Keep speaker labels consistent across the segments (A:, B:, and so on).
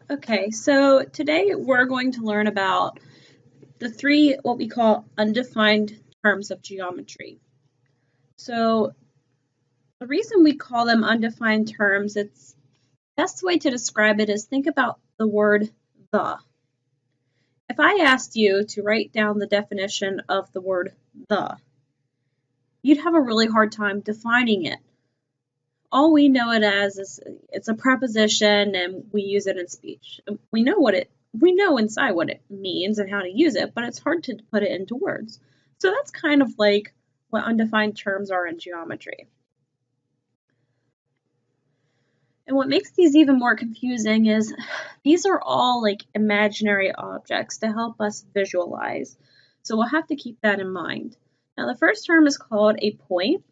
A: Okay, so today we're going to learn about the three what we call undefined terms of geometry. So the reason we call them undefined terms, it's best way to describe it is think about the word the. If I asked you to write down the definition of the word the, you'd have a really hard time defining it. All we know it as is it's a preposition and we use it in speech. We know inside what it means and how to use it, but it's hard to put it into words. So that's kind of like what undefined terms are in geometry. And what makes these even more confusing is these are all like imaginary objects to help us visualize. So we'll have to keep that in mind. Now the first term is called a point.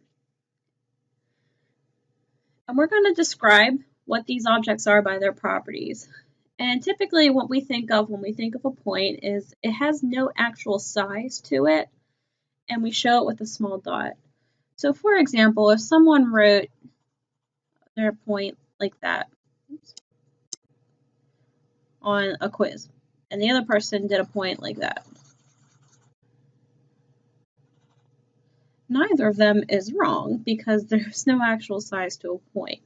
A: And we're going to describe what these objects are by their properties. And typically what we think of when we think of a point is it has no actual size to it, and we show it with a small dot. So for example, if someone wrote their point like that on a quiz, and the other person did a point like that, neither of them is wrong because there's no actual size to a point.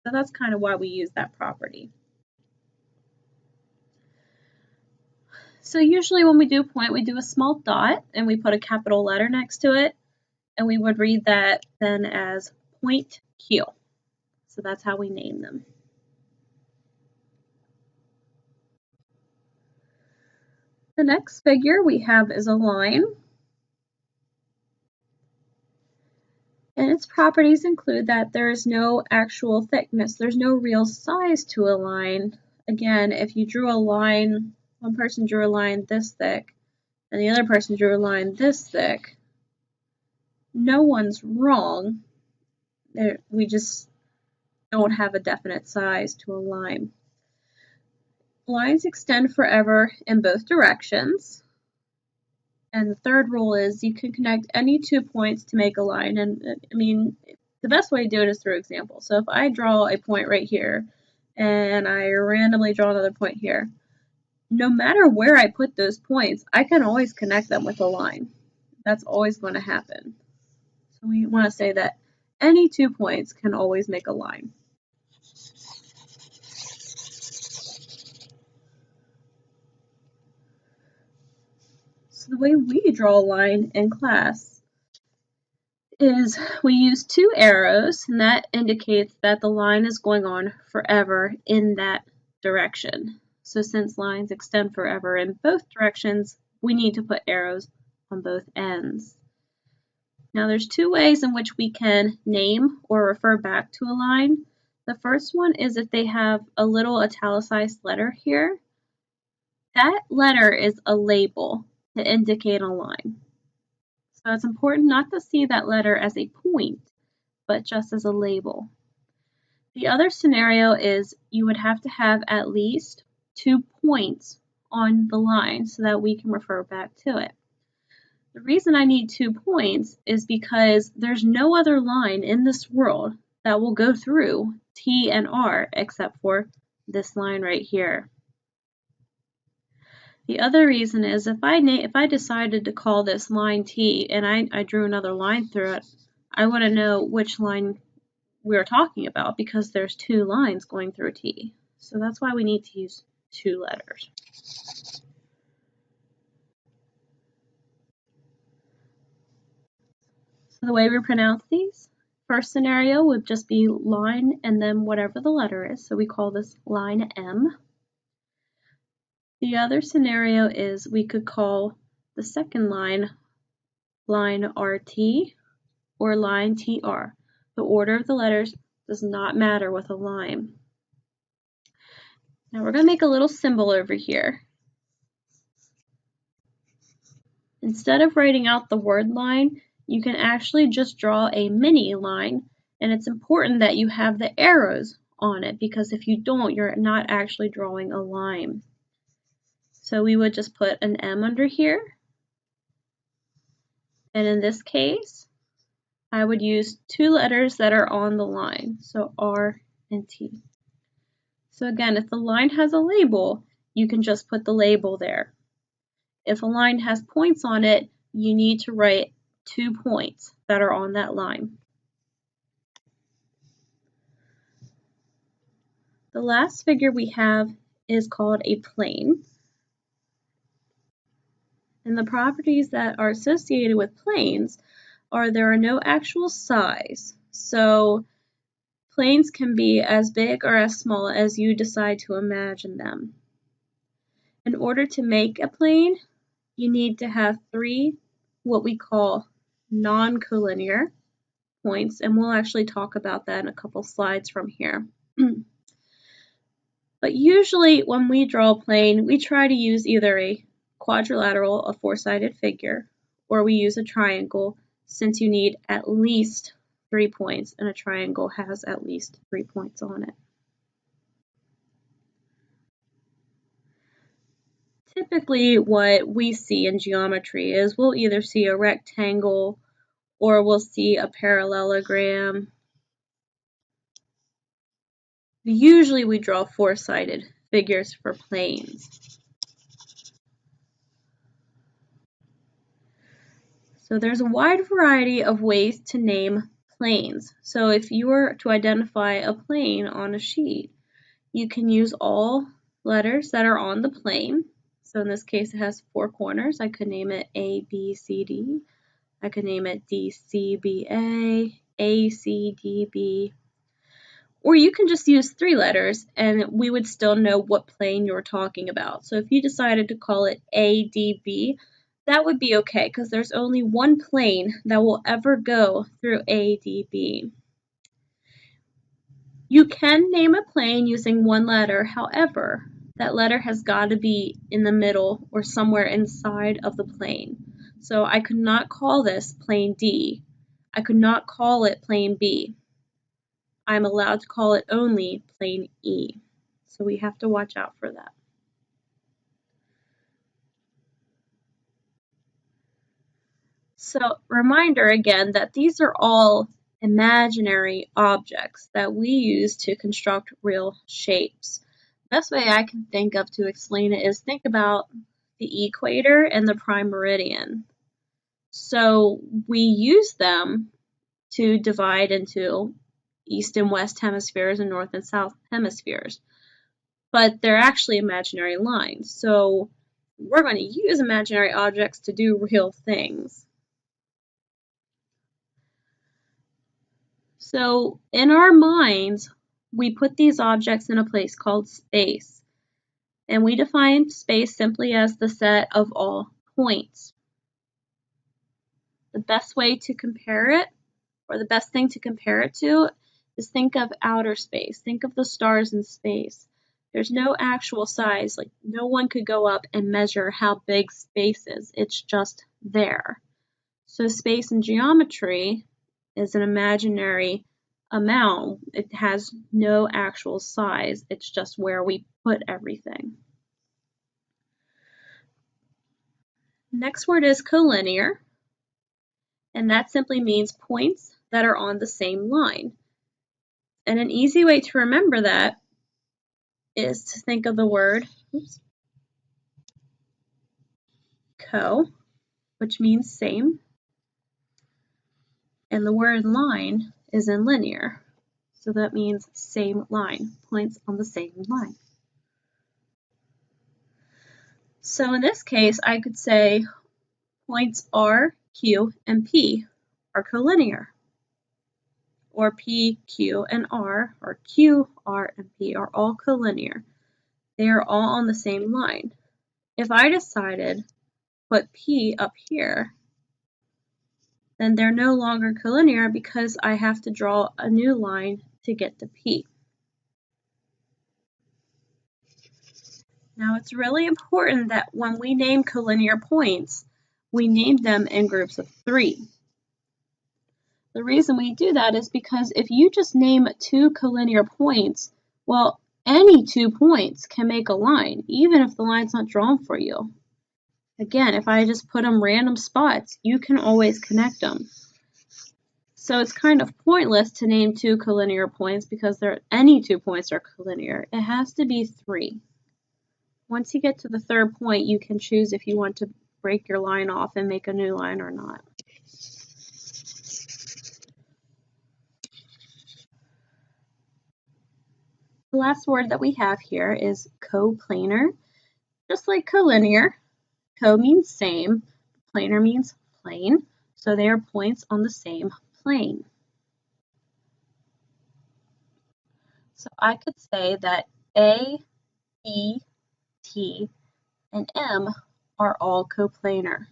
A: So that's kind of why we use that property. So usually when we do point, we do a small dot and we put a capital letter next to it, and we would read that then as point Q. So that's how we name them. The next figure we have is a line. And its properties include that there is no actual thickness. There's no real size to a line. Again, if you drew a line, one person drew a line this thick, and the other person drew a line this thick, no one's wrong. We just don't have a definite size to a line. Lines extend forever in both directions. And the third rule is you can connect any 2 points to make a line. And I mean, the best way to do it is through example. So if I draw a point right here and I randomly draw another point here, no matter where I put those points, I can always connect them with a line. That's always going to happen. So we want to say that any 2 points can always make a line. So the way we draw a line in class is we use 2 arrows, and that indicates that the line is going on forever in that direction. So since lines extend forever in both directions, we need to put arrows on both ends. Now there's 2 ways in which we can name or refer back to a line. The first one is if they have a little italicized letter here. That letter is a label to indicate a line. So it's important not to see that letter as a point, but just as a label. The other scenario is you would have to have at least 2 points on the line so that we can refer back to it. The reason I need 2 points is because there's no other line in this world that will go through T and R except for this line right here. The other reason is if I decided to call this line T and I drew another line through it, I want to know which line we're talking about because there's 2 lines going through T. So that's why we need to use 2 letters. So the way we pronounce these, first scenario would just be line and then whatever the letter is. So we call this line M. The other scenario is we could call the second line RT or line TR. The order of the letters does not matter with a line. Now we're going to make a little symbol over here. Instead of writing out the word line, you can actually just draw a mini line, and it's important that you have the arrows on it because if you don't, you're not actually drawing a line. So we would just put an M under here, and in this case, I would use 2 letters that are on the line, so R and T. So again, if the line has a label, you can just put the label there. If a line has points on it, you need to write 2 points that are on that line. The last figure we have is called a plane. And the properties that are associated with planes are there are no actual size. So planes can be as big or as small as you decide to imagine them. In order to make a plane, you need to have 3 what we call non-collinear points, and we'll actually talk about that in a couple slides from here. But usually when we draw a plane, we try to use either a quadrilateral, a 4-sided figure, or we use a triangle, since you need at least 3 points, and a triangle has at least 3 points on it. Typically what we see in geometry is we'll either see a rectangle or we'll see a parallelogram. Usually we draw 4-sided figures for planes. So there's a wide variety of ways to name planes. So if you were to identify a plane on a sheet, you can use all letters that are on the plane. So in this case it has 4 corners. I could name it A, B, C, D. I could name it D, C, B, A, C, D, B. Or you can just use 3 letters and we would still know what plane you're talking about. So if you decided to call it ADB, that would be okay because there's only one plane that will ever go through ADB. You can name a plane using 1 letter, however, that letter has got to be in the middle or somewhere inside of the plane. So I could not call this plane D. I could not call it plane B. I'm allowed to call it only plane E. So we have to watch out for that. So reminder again that these are all imaginary objects that we use to construct real shapes. Best way I can think of to explain it is think about the equator and the prime meridian. So we use them to divide into east and west hemispheres and north and south hemispheres. But they're actually imaginary lines. So we're going to use imaginary objects to do real things. So in our minds, we put these objects in a place called space. And we define space simply as the set of all points. The best way to compare it, or the best thing to compare it to, is think of outer space. Think of the stars in space. There's no actual size, like no one could go up and measure how big space is. It's just there. So space in geometry is an imaginary amount. It has no actual size. It's just where we put everything. Next word is collinear, and that simply means points that are on the same line. And an easy way to remember that is to think of the word co, which means same, and the word line is in linear, so that means same line, points on the same line. So in this case, I could say points R, Q, and P are collinear, or P, Q, and R, or Q, R, and P are all collinear. They are all on the same line. If I decided to put P up here, then they're no longer collinear because I have to draw a new line to get to P. Now it's really important that when we name collinear points, we name them in groups of 3. The reason we do that is because if you just name 2 collinear points, well, any 2 points can make a line, even if the line's not drawn for you. Again, if I just put them random spots, you can always connect them. So it's kind of pointless to name two collinear points because any 2 points are collinear. It has to be 3. Once you get to the third point, you can choose if you want to break your line off and make a new line or not. The last word that we have here is coplanar. Just like collinear, co means same, planar means plane, so they are points on the same plane. So I could say that A, B, T, and M are all coplanar.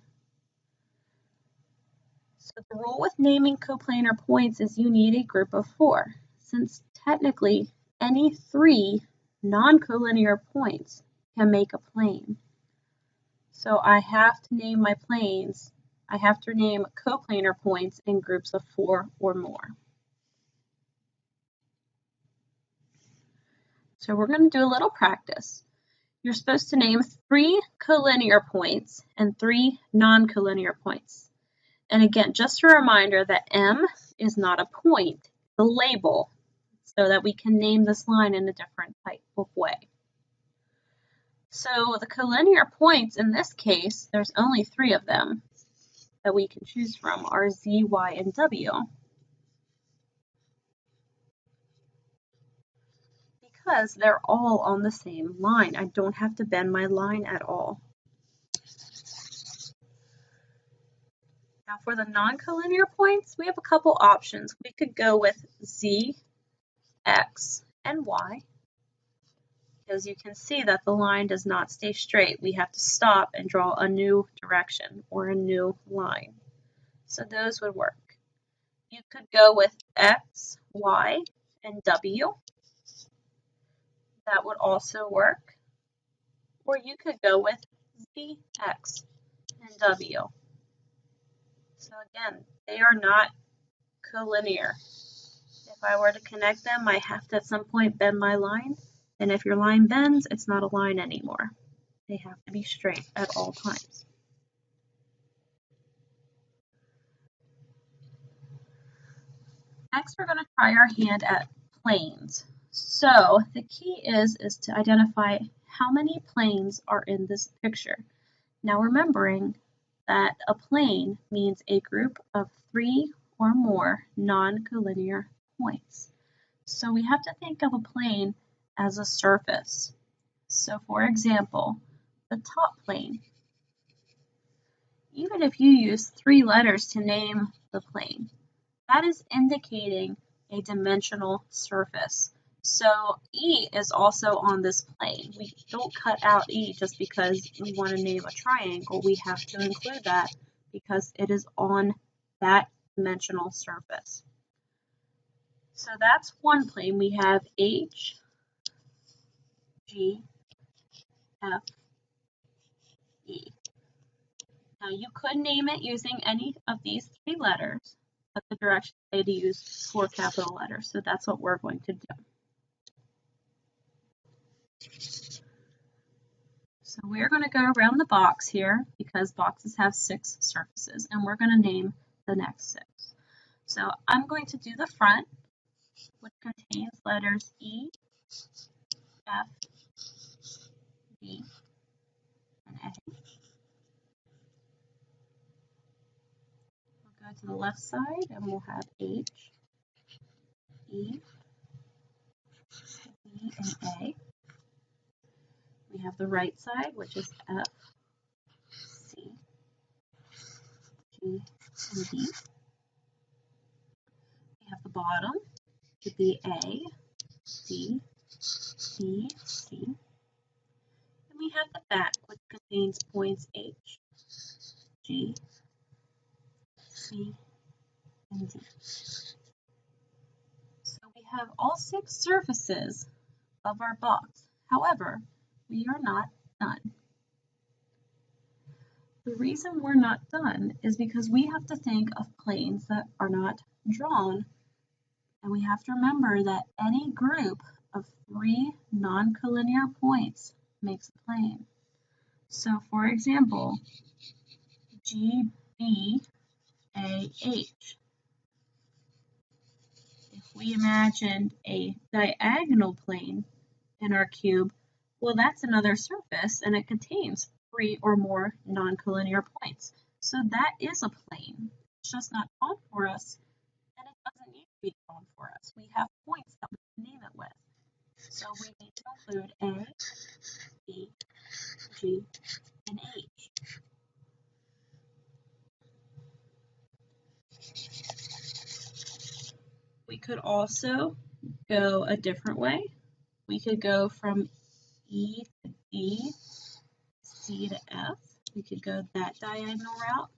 A: So the rule with naming coplanar points is you need a group of 4, since technically any 3 non-collinear points can make a plane. So I have to name my planes, I have to name coplanar points in groups of 4 or more. So we're going to do a little practice. You're supposed to name 3 collinear points and 3 non-collinear points. And again, just a reminder that M is not a point, the label, so that we can name this line in a different type of way. So the collinear points in this case, there's only 3 of them that we can choose from, are Z, Y, and W. Because they're all on the same line. I don't have to bend my line at all. Now for the non-collinear points, we have a couple options. We could go with Z, X, and Y. As you can see that the line does not stay straight. We have to stop and draw a new direction or a new line. So those would work. You could go with X, Y, and W. That would also work. Or you could go with Z, X, and W. So again, they are not collinear. If I were to connect them, I have to at some point bend my line. And if your line bends, it's not a line anymore. They have to be straight at all times. Next, we're going to try our hand at planes. So the key is to identify how many planes are in this picture. Now remembering that a plane means a group of 3 or more non-collinear points. So we have to think of a plane as a surface. So for example, the top plane. Even if you use 3 letters to name the plane, that is indicating a dimensional surface. So E is also on this plane. We don't cut out E just because we want to name a triangle. We have to include that because it is on that dimensional surface. So that's one plane. We have H, G, F, E. Now you could name it using any of these 3 letters, but the directions say to use 4 capital letters, so that's what we're going to do. So we're going to go around the box here because boxes have 6 surfaces, and we're going to name the next 6. So I'm going to do the front, which contains letters E, F, D, and A. We'll go to the left side, and we'll have H, E, D, and A. We have the right side, which is F, C, G, and D. We have the bottom to be A, D, B, C. And we have the back, which contains points H, G, C, and D. So we have all 6 surfaces of our box. However, we are not done. The reason we're not done is because we have to think of planes that are not drawn. And we have to remember that any group of 3 non-collinear points makes a plane. So for example, G, B, A, H. we imagined a diagonal plane in our cube, well, that's another surface and it contains 3 or more non-collinear points. So that is a plane. It's just not drawn for us, and it doesn't need to be drawn for us. We have points that we can name it with. So we need to include A, B, G, and H. We could also go a different way. We could go from E to D, C to F. We could go that diagonal route.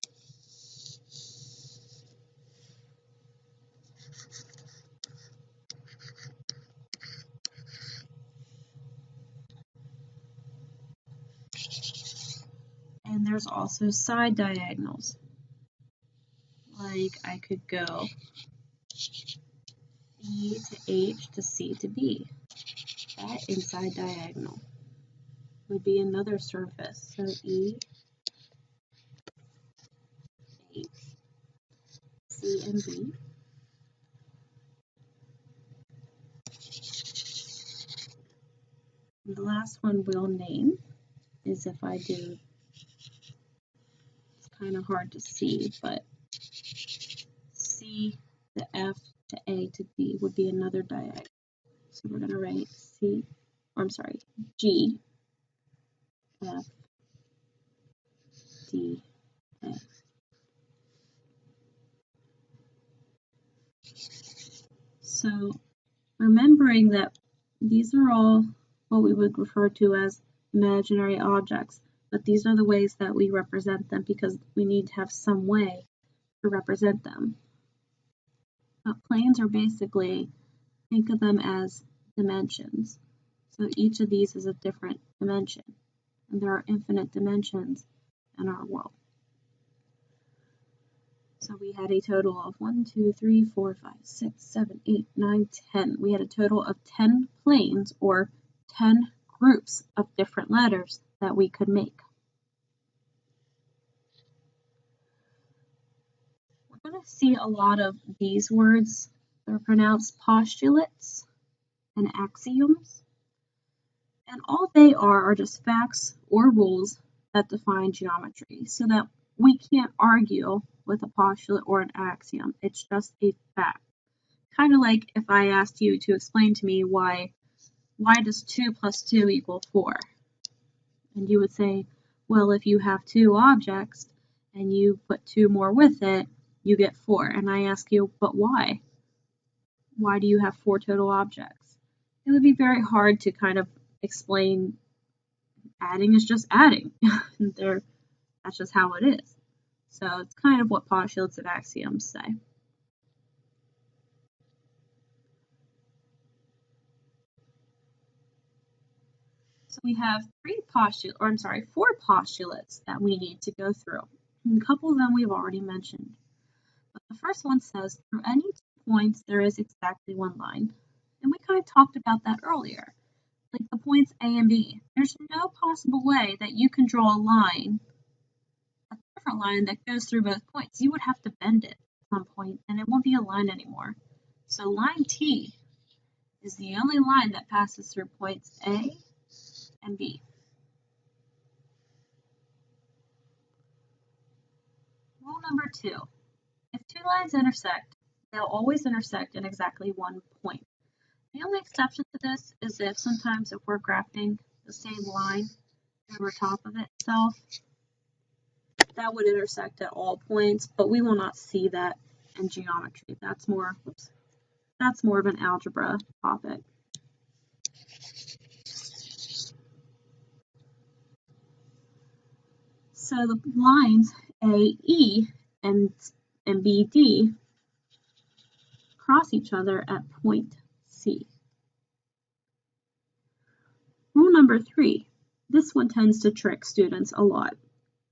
A: And there's also side diagonals. Like I could go E to H to C to B. That inside diagonal would be another surface. So E, H, C, and B. And the last one we'll name is if I do, it's kind of hard to see, but C to F to A to D would be another diagonal. So we're going to write G, F, D, A. So remembering that these are all what we would refer to as imaginary objects, but these are the ways that we represent them because we need to have some way to represent them. But planes are basically, think of them as dimensions. So each of these is a different dimension, and there are infinite dimensions in our world. So we had a total of 1, 2, 3, 4, 5, 6, 7, 8, 9, 10. We had a total of 10 planes or 10 groups of different letters that we could make. We're going to see a lot of these words. They're pronounced postulates and axioms. And all they are just facts or rules that define geometry so that we can't argue with a postulate or an axiom. It's just a fact. Kind of like if I asked you to explain to me why does 2 plus 2 equal 4? And you would say, well, if you have 2 objects and you put 2 more with it, you get 4. And I ask you, but why? Why do you have 4 total objects? It would be very hard to kind of explain. Adding is just adding. That's just how it is. So it's kind of what postulates and axioms say. So we have 4 postulates that we need to go through. And a couple of them we've already mentioned. But the first one says, through any 2 points, there is exactly 1 line. And we kind of talked about that earlier. Like the points A and B. There's no possible way that you can draw a line, a different line that goes through both points. You would have to bend it at some point, and it won't be a line anymore. So line T is the only line that passes through points A and B. Rule number 2. If 2 lines intersect, they'll always intersect in exactly 1 point. The only exception to this is if sometimes if we're graphing the same line over top of itself, that would intersect at all points, but we will not see that in geometry. That's more of an algebra topic. So the lines AE and BD cross each other at point C. Rule number 3. This one tends to trick students a lot.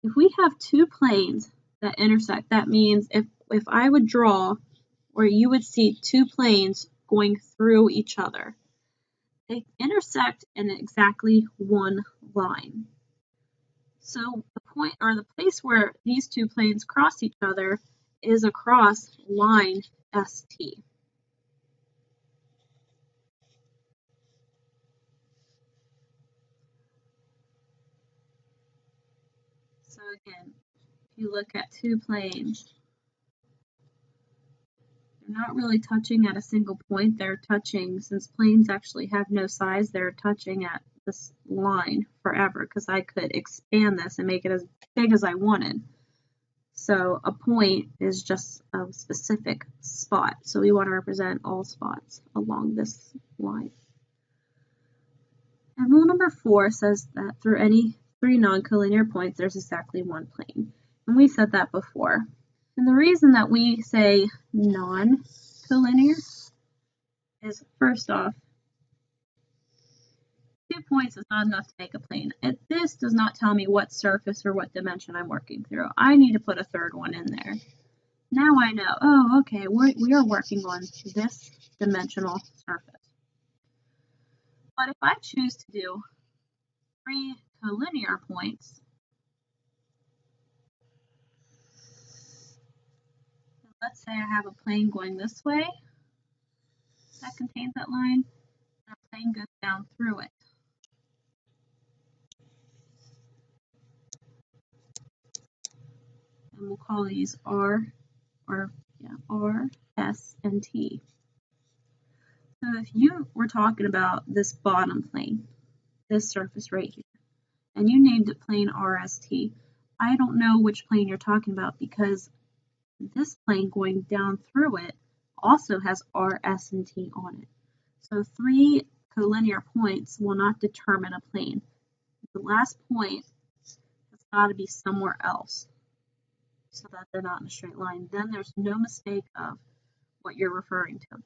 A: If we have 2 planes that intersect, that means if I would draw, or you would see 2 planes going through each other, they intersect in exactly 1 line. So the point or the place where these 2 planes cross each other is across line ST. So again, if you look at two planes, they're not really touching at a single point. They're touching, since planes actually have no size, they're touching at this line forever, because I could expand this and make it as big as I wanted. So a point is just a specific spot. So we want to represent all spots along this line. And rule number 4 says that through any 3 non-collinear points, there's exactly one plane. And we said that before. And the reason that we say non-collinear is, first off, 2 points is not enough to make a plane. This does not tell me what surface or what dimension I'm working through. I need to put a third one in there. Now I know, oh, okay, we are working on this dimensional surface. But if I choose to do 3 collinear points, let's say I have a plane going this way that contains that line, and a plane goes down through it. And we'll call these R, S, and T. So if you were talking about this bottom plane, this surface right here, and you named it plane RST, I don't know which plane you're talking about, because this plane going down through it also has R, S, and T on it. So 3 collinear points will not determine a plane. The last point has got to be somewhere else so that they're not in a straight line. Then there's no mistake of what you're referring to.